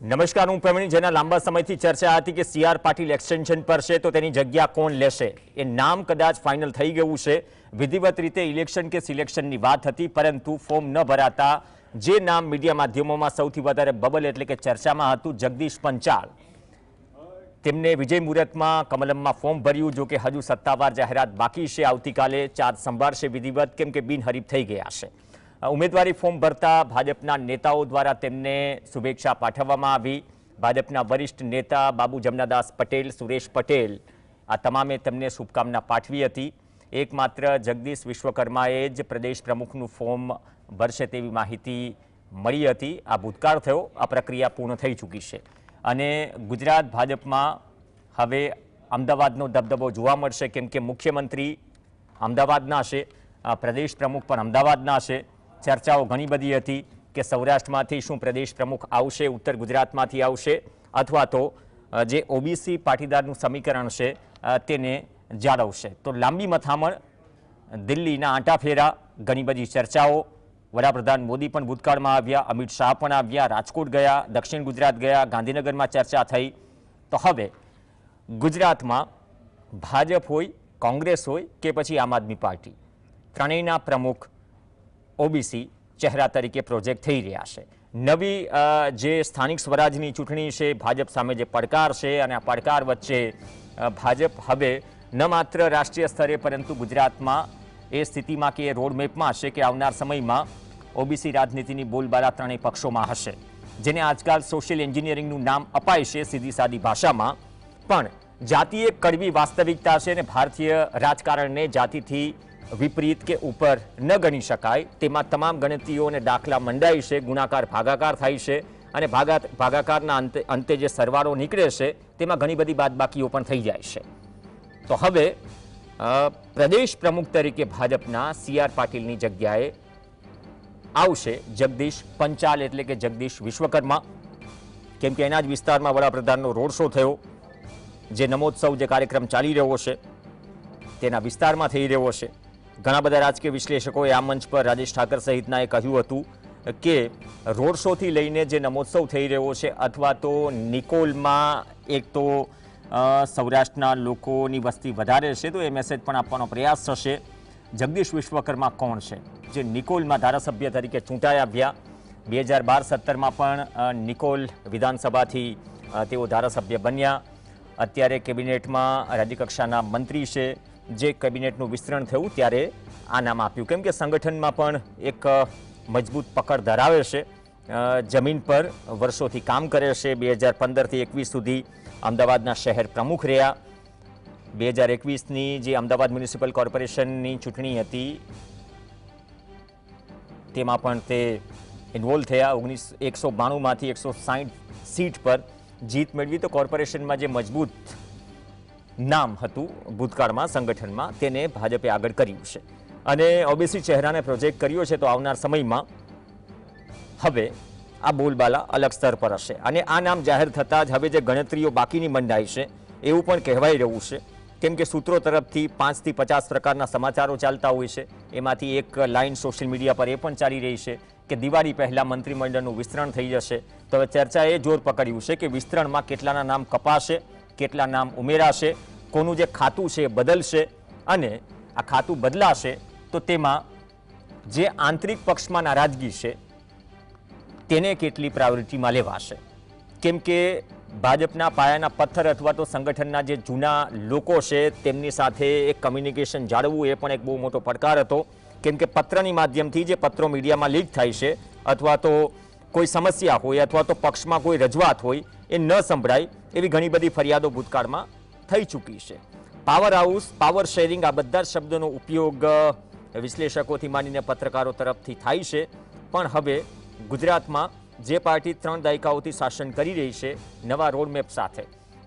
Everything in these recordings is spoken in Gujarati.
નમસ્કાર, હું પ્રવીણ. જેના લાંબા સમયથી ચર્ચા હતી કે સી.આર. પાટીલ એક્સટેન્શન પર છે તો તેની જગ્યા કોણ લેશે, એ નામ કદાચ ફાઇનલ થઈ ગયું છે. વિધિવત રીતે ઇલેક્શન કે સિલેક્શનની વાત હતી, પરંતુ ફોર્મ ન ભરાતા જે નામ મીડિયા માધ્યમોમાં સૌથી વધારે બબલ એટલે કે ચર્ચામાં હતું, જગદીશ પંચાલ, તેમને વિજય મુહૂર્તમાં કમલમમાં ફોર્મ ભર્યું. જો કે હજુ સત્તાવાર જાહેરાત બાકી છે. આવતીકાલે ચાર્જ સંભાળશે વિધિવત, કેમ કે બિનહરીફ થઈ ગયા છે. ઉમેદવારી ફોર્મ ભરતા ભાજપના નેતાઓ દ્વારા તેમને શુભેચ્છા પાઠવવામાં આવી. ભાજપના વરિષ્ઠ નેતા બાબુ જમનાદાસ પટેલ, સુરેશ પટેલ, આ તમામે તેમને શુભકામના પાઠવી હતી. એકમાત્ર જગદીશ વિશ્વકર્માએ જ પ્રદેશ પ્રમુખનું ફોર્મ ભરશે તેવી માહિતી મળી હતી. આ ભૂતકાળ થયો, આ પ્રક્રિયા પૂર્ણ થઈ ચૂકી છે અને ગુજરાત ભાજપમાં હવે અમદાવાદનો દબદબો જોવા મળશે, કેમ કે મુખ્યમંત્રી અમદાવાદના છે, પ્રદેશ પ્રમુખ પણ અમદાવાદના છે. ચર્ચાઓ ઘણી બધી હતી કે સૌરાષ્ટ્રમાંથી શું પ્રદેશ પ્રમુખ આવશે, ઉત્તર ગુજરાતમાંથી આવશે, અથવા તો જે ઓબીસી પાટીદારનું સમીકરણ છે તેને જાળવશે. તો લાંબી મથામણ, દિલ્હીના આંટાફેરા, ઘણી બધી ચર્ચાઓ. વડાપ્રધાન મોદી પણ ભૂતકાળમાં આવ્યા, અમિત શાહ પણ આવ્યા, રાજકોટ ગયા, દક્ષિણ ગુજરાત ગયા, ગાંધીનગરમાં ચર્ચા થઈ. તો હવે ગુજરાતમાં ભાજપ હોય, કોંગ્રેસ હોય કે પછી આમ આદમી પાર્ટી, ત્રણેયના પ્રમુખ ઓબીસી ચહેરા તરીકે પ્રોજેક્ટ થઈ રહ્યા છે. નવી જે સ્થાનિક સ્વરાજની ચૂંટણી છે, ભાજપ સામે જે પડકાર છે, અને આ પડકાર વચ્ચે ભાજપ હવે ન માત્ર રાષ્ટ્રીય સ્તરે પરંતુ ગુજરાતમાં એ સ્થિતિમાં કે એ રોડમેપમાં હશે કે આવનાર સમયમાં ઓબીસી રાજનીતિની બોલબાલા ત્રણેય પક્ષોમાં હશે, જેને આજકાલ સોશિયલ એન્જિનિયરિંગનું નામ અપાય છે સીધી સાદી ભાષામાં. પણ જાતિ એક કડવી વાસ્તવિકતા છે અને ભારતીય રાજકારણને જાતિથી વિપરીત કે ઉપર ન ગણી શકાય. તેમાં તમામ ગણતરીઓ અને દાખલા મંડાય છે, ગુણાકાર ભાગાકાર થાય છે અને ભાગાકારના અંતે જે સરવાળો નીકળે છે તેમાં ઘણી બધી બાદબાકીઓ પણ થઈ જાય છે. તો હવે પ્રદેશ પ્રમુખ તરીકે ભાજપના સી.આર. પાટીલની જગ્યાએ આવશે જગદીશ પંચાલ એટલે કે જગદીશ વિશ્વકર્મા, કેમ કે એના જ વિસ્તારમાં વડાપ્રધાનનો રોડ શો થયો. જે નમોત્સવ જે કાર્યક્રમ ચાલી રહ્યો છે તેના વિસ્તારમાં થઈ રહ્યો છે. ઘણા બધા રાજકીય વિશ્લેષકોએ આ મંચ પર રાજેશ ઠાકર સહિતનાએ કહ્યું હતું કે રોડ શોથી લઈને જે નમોત્સવ થઈ રહ્યો છે, અથવા તો નિકોલમાં એક તો સૌરાષ્ટ્રના લોકોની વસ્તી વધારે છે તો એ મેસેજ પણ આપવાનો પ્રયાસ થશે. જગદીશ વિશ્વકર્મા કોણ છે જે નિકોલમાં ધારાસભ્ય તરીકે ચૂંટાઈ આવ્યા? 2012-17માં પણ નિકોલ વિધાનસભાથી તેઓ ધારાસભ્ય બન્યા. અત્યારે કેબિનેટમાં રાજ્યકક્ષાના મંત્રી છે. જે કેબિનેટનું વિસ્તરણ થયું ત્યારે આ નામ આપ્યું, કેમ કે સંગઠનમાં પણ એક મજબૂત પકડ ધરાવે છે. જમીન પર વર્ષોથી કામ કરે છે. 2015થી 21 સુધી અમદાવાદના શહેર પ્રમુખ રહ્યા. 2021ની જે અમદાવાદ મ્યુનિસિપલ કોર્પોરેશનની ચૂંટણી હતી તેમાં પણ તે ઇન્વોલ્વ થયા. 192માંથી 160 સીટ પર જીત મેળવી. તો કોર્પોરેશનમાં જે મજબૂત નામ હતું ભૂતકાળમાં સંગઠનમાં, તેને ભાજપે આગળ કર્યું છે અને ઓબીસી ચહેરાને પ્રોજેક્ટ કર્યો છે. તો આવનાર સમયમાં હવે આ બોલબાલા અલગ સ્તર પર હશે અને આ નામ જાહેર થતાં જ હવે જે ગણતરીઓ બાકીની મંડાઈ છે એવું પણ કહેવાઈ રહ્યું છે, કેમ કે સૂત્રો તરફથી 5 થી 50 પ્રકારના સમાચારો ચાલતા હોય છે. એમાંથી એક લાઇન સોશિયલ મીડિયા પર એ પણ ચાલી રહી છે કે દિવાળી પહેલાં મંત્રીમંડળનું વિસ્તરણ થઈ જશે. તો હવે ચર્ચાએ જોર પકડ્યું છે કે વિસ્તરણમાં કેટલાના નામ કપાશે, કેટલા નામ ઉમેરાશે, કોનું જે ખાતું છે એ બદલશે, અને આ ખાતું બદલાશે તો તેમાં જે આંતરિક પક્ષમાં નારાજગી છે તેને કેટલી પ્રાયોરિટીમાં લેવાશે. કેમ કે ભાજપના પાયાના પથ્થર અથવા તો સંગઠનના જે જૂના લોકો છે તેમની સાથે એક કમ્યુનિકેશન જાળવવું એ પણ એક બહુ મોટો પડકાર હતો. કેમ કે પત્રની માધ્યમથી જે પત્રો મીડિયામાં લીક થાય છે, અથવા તો કોઈ સમસ્યા હોય અથવા તો પક્ષમાં કોઈ રજૂઆત હોય એ ન સંભળાય એવી ઘણી બધી ફરિયાદો ભૂતકાળમાં થઈ ચૂકી છે. પાવર હાઉસ, પાવર શેરિંગ, આ બધા શબ્દોનો ઉપયોગ વિશ્લેષકોથી માંડીને પત્રકારો તરફથી થાય છે. પણ હવે ગુજરાતમાં જે પાર્ટી 3 દાયકાઓથી શાસન કરી રહી છે નવા રોડમેપ સાથે,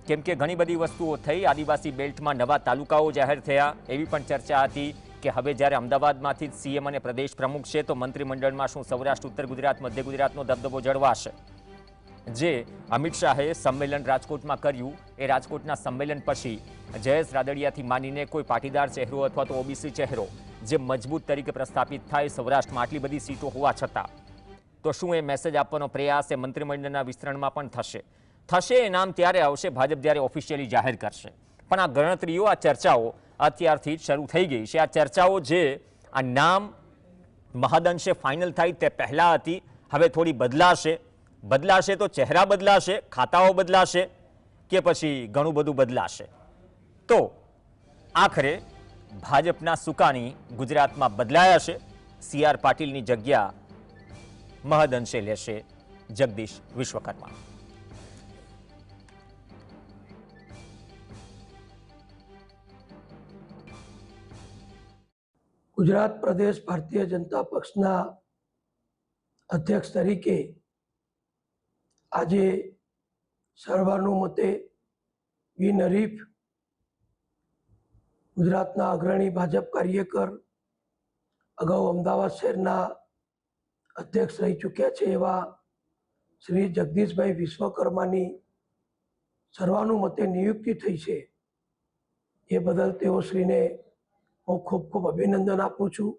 કેમ કે ઘણી બધી વસ્તુઓ થઈ. આદિવાસી બેલ્ટમાં નવા તાલુકાઓ જાહેર થયા. એવી પણ ચર્ચા હતી કે હવે જ્યારે અમદાવાદમાંથી જ સીએમ અને પ્રદેશ પ્રમુખ છે તો મંત્રીમંડળમાં શું સૌરાષ્ટ્ર, ઉત્તર ગુજરાત, મધ્ય ગુજરાતનો દબદબો જળવાશે. જે અમિત શાહે સંમેલન રાજકોટમાં કર્યું, એ રાજકોટના સંમેલન પછી જયેશ રાદડિયાથી માંડીને કોઈ પાટીદાર ચહેરો અથવા તો ઓબીસી ચહેરો જે મજબૂત તરીકે પ્રસ્થાપિત થાય સૌરાષ્ટ્રમાં આટલી બધી સીટો હોવા છતાં, તો શું એ મેસેજ આપવાનો પ્રયાસ એ મંત્રીમંડળના વિસ્તરણમાં પણ થશે એ નામ ત્યારે આવશે ભાજપ જ્યારે ઓફિશિયલી જાહેર કરશે. પણ આ ગણતરીઓ, આ ચર્ચાઓ અત્યારથી જ શરૂ થઈ ગઈ છે. આ ચર્ચાઓ જે આ નામ મહદઅંશે ફાઇનલ થાય તે પહેલાં હતી, હવે થોડી બદલાશે તો ચહેરા બદલાશે, ખાતાઓ બદલાશે કે પછી ઘણું બધું બદલાશે. તો આખરે ભાજપના સુકાની ગુજરાતમાં બદલાયા છે. CR પાટીલની જગ્યા મહદઅંશે લેશે જગદીશ વિશ્વકર્મા. ગુજરાત પ્રદેશ ભારતીય જનતા પક્ષના અધ્યક્ષ તરીકે આજે સર્વાનુમતે બિનહરીફ ગુજરાતના અગ્રણી ભાજપ કાર્યકર, અગાઉ અમદાવાદ શહેરના અધ્યક્ષ રહી ચૂક્યા છે એવા શ્રી જગદીશભાઈ વિશ્વકર્માની સર્વાનુમતે નિયુક્તિ થઈ છે. એ બદલ તેઓ શ્રીને હું ખૂબ ખૂબ અભિનંદન આપું છું.